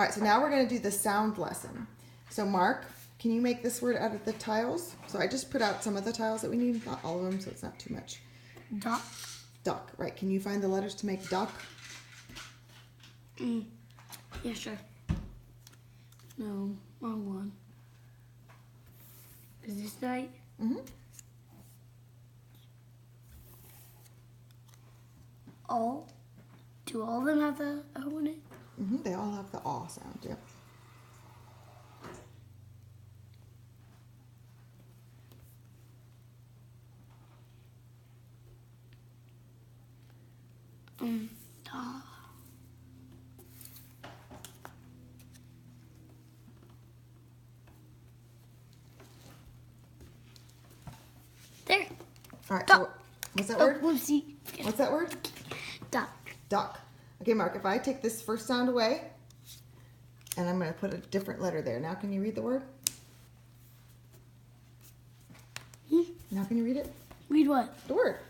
All right, so now we're going to do the sound lesson. So Mark, can you make this word out of the tiles? So I just put out some of the tiles that we need, not all of them, so it's not too much. Duck. Duck, right. Can you find the letters to make duck? Yeah, sure. No, wrong one. Is this right? Mm-hmm. All? Do all of them have the O in it? Mm-hmm. They all have the aw sound, yeah. Da. There. All right, Duck. so what's that Oh, word? whoopsie. What's that word? Duck. Duck. Okay, Mark, if I take this first sound away, and I'm going to put a different letter there. Now can you read the word? Now can you read it? Read what? The word.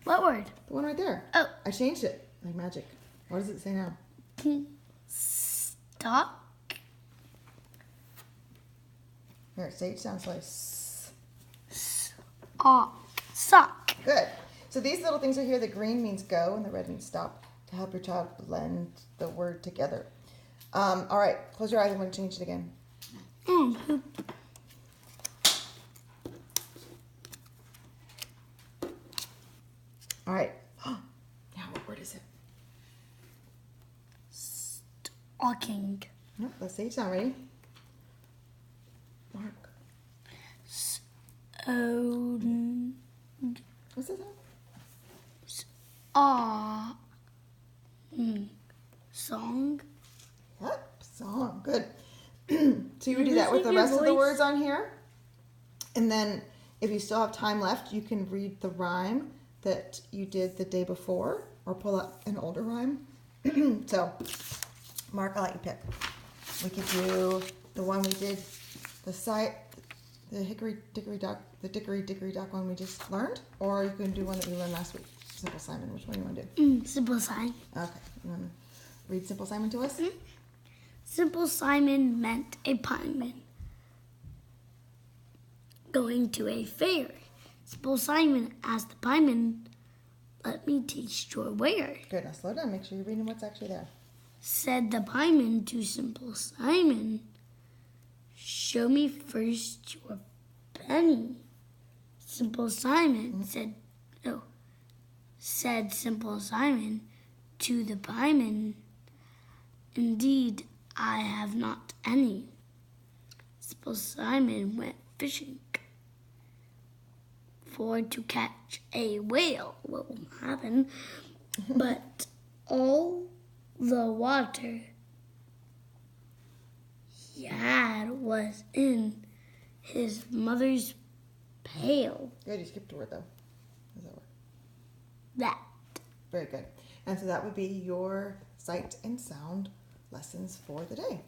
What word? The one right there. Oh. I changed it. Like magic. What does it say now? Stop. Here, say it sounds like Sock. Good. So these little things are here. The green means go and the red means stop to help your child blend the word together. All right, close your eyes. I'm going to change it again. All right. Now, what word is it? Stocking. Nope, let's say it's not ready. Mark. What's that sound? Song. Yep, song. Good. So you would do that with the rest of the words on here. And then if you still have time left, you can read the rhyme that you did the day before or pull up an older rhyme. So, Mark, I'll let you pick. We could do the one we did, the hickory dickory dock, the dickory dickory dock one we just learned, or you can do one that we learned last week, Simple Simon. Which one do you want to do? Simple Simon. Okay, you want to read Simple Simon to us? Simple Simon meant a pieman going to a fair. Simple Simon asked the pieman, "Let me taste your ware." Good, now slow down, make sure you're reading what's actually there. Said the pieman to Simple Simon, "Show me first your penny." Simple Simon said Simple Simon to the pieman, "Indeed, I have not any." Simple Simon went fishing for to catch a whale. What will happen? But all the water he had was in his mother's pail. Good, you skipped a word though. How's that word? That. Very good. And so that would be your sight and sound lessons for the day.